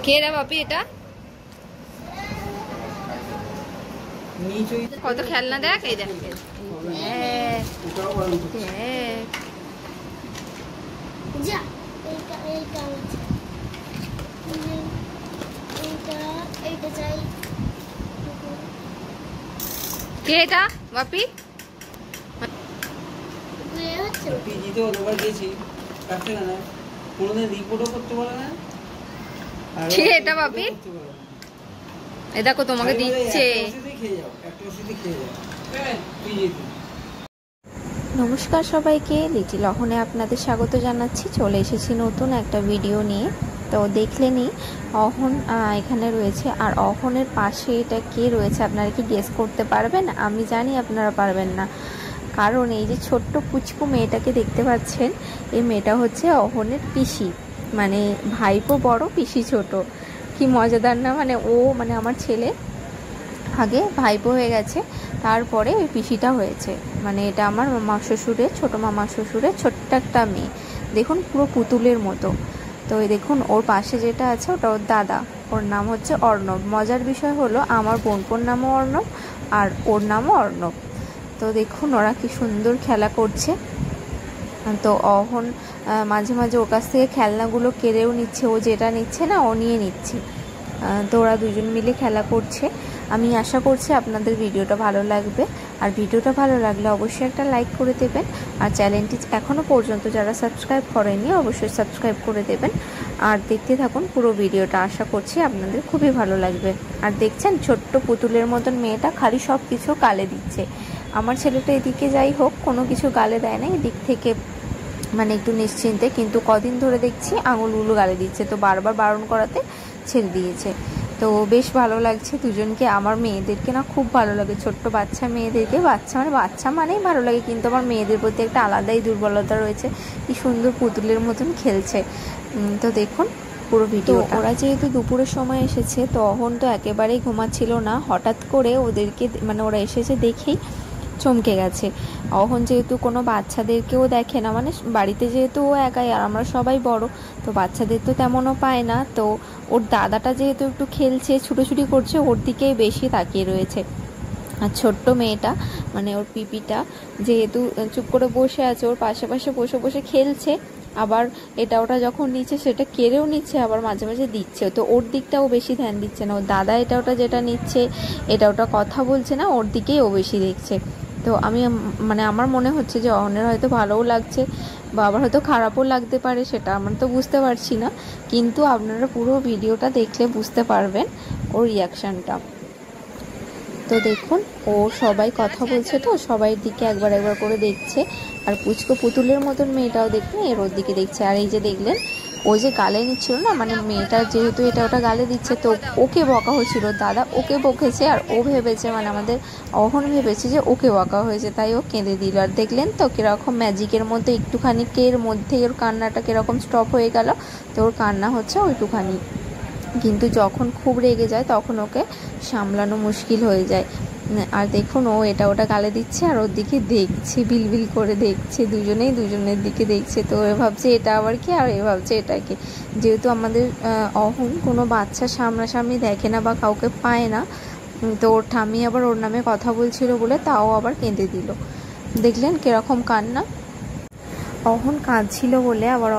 কে রে বাপি এটা? কত খেলনা দেখ, এই দেখ। কে এটা বাপি? কে এটা বাপি? এ দেখো তোমাকে দিচ্ছে। নমস্কার সবাইকে, লিটিল অহনে আপনাদের স্বাগত জানাচ্ছি। চলে এসেছি নতুন একটা ভিডিও নিয়ে। তো দেখলেনই অহন এখানে রয়েছে, আর অহনের পাশে এটা কে রয়েছে আপনারা কি গেস করতে পারবেন? আমি জানি আপনারা পারবেন না, কারণ এই যে ছোট্ট পুচকু মেয়েটাকে দেখতে পাচ্ছেন, এই মেয়েটা হচ্ছে অহনের পিসি, মানে ভাইপো বড়, পিসি ছোট। কি মজাদার না? মানে ও মানে আমার ছেলে আগে ভাইপো হয়ে গেছে, তারপরে ওই পিসিটা হয়েছে। মানে এটা আমার মামা শ্বশুরের, ছোটো মামা শ্বশুরের ছোট্ট একটা মেয়ে। দেখুন পুরো পুতুলের মতো। তো এই দেখুন ওর পাশে যেটা আছে ওটা ওর দাদা, ওর নাম হচ্ছে অর্ণব। মজার বিষয় হলো আমার বোনপোর নামও অর্ণব আর ওর নামও অর্ণব। তো দেখুন ওরা কি সুন্দর খেলা করছে। তো অহন মাঝে মাঝে ওর কাছ থেকে খেলনাগুলো কেড়েও নিচ্ছে, ও যেটা নিচ্ছে না ও নিয়ে নিচ্ছে। তো ওরা দুজন মিলে খেলা করছে। আমি আশা করছি আপনাদের ভিডিওটা ভালো লাগবে, আর ভিডিওটা ভালো লাগলে অবশ্যই একটা লাইক করে দেবেন, আর চ্যানেলটি এখনও পর্যন্ত যারা সাবস্ক্রাইব করেনি অবশ্যই সাবস্ক্রাইব করে দেবেন। আর দেখতে থাকুন পুরো ভিডিওটা, আশা করছি আপনাদের খুবই ভালো লাগবে। আর দেখছেন ছোট্ট পুতুলের মতন মেয়েটা খালি সব কিছু গালে দিচ্ছে। আমার ছেলেটা এদিকে যাই হোক কোনো কিছু গালে দেয় না, এদিক থেকে মানে একটু নিশ্চিন্তে, কিন্তু কদিন ধরে দেখছি আঙুলগুলো গালে দিচ্ছে। তো বারবার বারণ করাতে ছেড়ে দিয়েছে। তো বেশ ভালো লাগছে দুজনকে। আমার মেয়েদেরকে না খুব ভালো লাগে, ছোট্ট বাচ্চা মেয়েদেরকে। বাচ্চা মানেই ভালো লাগে, কিন্তু আমার মেয়েদের প্রতি একটা আলাদাই দুর্বলতা রয়েছে। কি সুন্দর পুতুলের মতন খেলছে। তো দেখুন পুরো ভিডিও। ওরা যেহেতু দুপুরের সময় এসেছে, তো অহন তো একেবারেই ঘুমাচ্ছিল না। হঠাৎ করে ওদেরকে মানে ওরা এসেছে দেখেই চমকে গেছে। অহন যেহেতু কোনো বাচ্চাদেরকেও দেখে না, মানে বাড়িতে যেহেতু ও একাই আর আমরা সবাই বড়, তো বাচ্চাদের তো তেমনও পায় না। তো ওর দাদাটা যেহেতু একটু খেলছে, ছুটোছুটি করছে, ওর দিকেই বেশি তাকিয়ে রয়েছে। আর ছোট্ট মেয়েটা মানে ওর পিপিটা যেহেতু চুপ করে বসে আছে, ওর পাশে পাশে বসে বসে খেলছে। আবার এটা ওটা যখন নিচ্ছে সেটা কেড়েও নিচ্ছে, আবার মাঝে মাঝে দিচ্ছে। তো ওর দিকটাও বেশি ধ্যান দিচ্ছে না। ওর দাদা এটা ওটা যেটা নিচ্ছে, এটা ওটা কথা বলছে না, ওর দিকেই ও বেশি দেখছে। তো আমি মানে আমার মনে হচ্ছে যে অহনের হয়তো ভালোও লাগছে বা আবার হয়তো খারাপও লাগতে পারে, সেটা আমরা তো বুঝতে পারছি না। কিন্তু আপনারা পুরো ভিডিওটা দেখলে বুঝতে পারবেন ওর রিয়াকশানটা। তো দেখুন ও সবাই কথা বলছে, তো সবাই দিকে একবার একবার করে দেখছে। আর পুচকো পুতুলের মতন মেয়েটাও দেখুন এর ওর দিকে দেখছে। আর এই যে দেখলেন ওই যে গালে নিচ্ছিল না, মানে মেয়েটা যেহেতু এটা ওটা গালে দিচ্ছে, তো ওকে বকা হচ্ছিল, দাদা ওকে বকেছে। আর ও ভেবেছে মানে আমাদের অহন ভেবেছে যে ওকে বকা হয়েছে, তাই ও কেঁদে দিল। আর দেখলেন তো কীরকম ম্যাজিকের মধ্যে একটুখানিকের মধ্যেই ওর কান্নাটা কীরকম স্টপ হয়ে গেল। তো ওর কান্না হচ্ছে ওইটুখানি, কিন্তু যখন খুব রেগে যায় তখন ওকে সামলানো মুশকিল হয়ে যায়। আর দেখুন ও এটা ওটা গালে দিচ্ছে আর ওর দিকে দেখছে, বিলবিল করে দেখছে, দুজনেই দুজনের দিকে দেখছে। তো এ ভাবছে এটা আবার কি, আর এ ভাবছে এটাকে। যেহেতু আমাদের অহন কোনো বাচ্চা সামনাসামনি দেখে না বা কাউকে পায় না, তো ওর ঠাম্মি আবার ওর নামে কথা বলছিল বলে তাও আবার কেঁদে দিল। দেখলেন কীরকম কান্না। অহন কাঁদছিল বলে আবার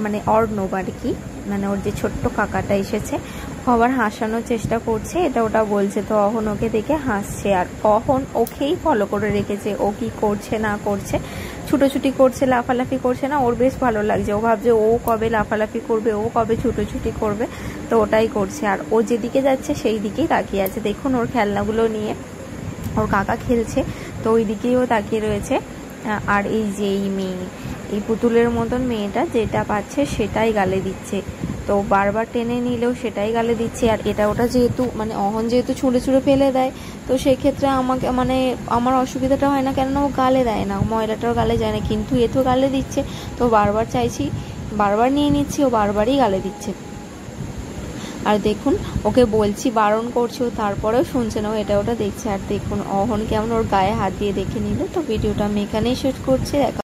মানে অর্ণব আর কি, মানে ওর যে ছোট্ট কাকাটা এসেছে, ও আবার হাসানোর চেষ্টা করছে, এটা ওটা বলছে। তো অহন ওকে দেখে হাসছে, আর অহন ওকেই ফলো করে রেখেছে, ও কি করছে না করছে, ছুটোছুটি করছে, লাফালাফি করছে না, ওর বেশ ভালো লাগছে। ও ভাবছে ও কবে লাফালাফি করবে, ও কবে ছুটোছুটি করবে, তো ওটাই করছে। আর ও যেদিকে যাচ্ছে সেই দিকেই তাকিয়ে আছে। দেখুন ওর খেলনাগুলো নিয়ে ওর কাকা খেলছে, তো ওই দিকেই ও তাকিয়ে রয়েছে। আর এই যে এই মেয়ে, এই পুতুলের মতন মেয়েটা যেটা পাচ্ছে সেটাই গালে দিচ্ছে। তো বারবার টেনে নিলেও সেটাই গালে দিচ্ছে। আর এটা ওটা যেহেতু মানে অহন যেহেতু ছুঁড়ে ছুঁড়ে ফেলে দেয়, তো সেক্ষেত্রে আমাকে মানে আমার অসুবিধাটা হয় না, কেননা ও গালে দেয় না, ময়লাটাও গালে যায় না, কিন্তু এ তো গালে দিচ্ছে। তো বারবার চাইছি, বারবার নিয়ে নিচ্ছি, ও বারবারই গালে দিচ্ছে। আর দেখুন ওকে বলছি, বারণ করছে, তারপরেও শুনছে না, ও এটা ওটা দেখছে। আর দেখুন অহন কেমন ওর গায়ে হাত দিয়ে দেখে নিল। তো ভিডিওটা আমি এখানেই শেষ করছি।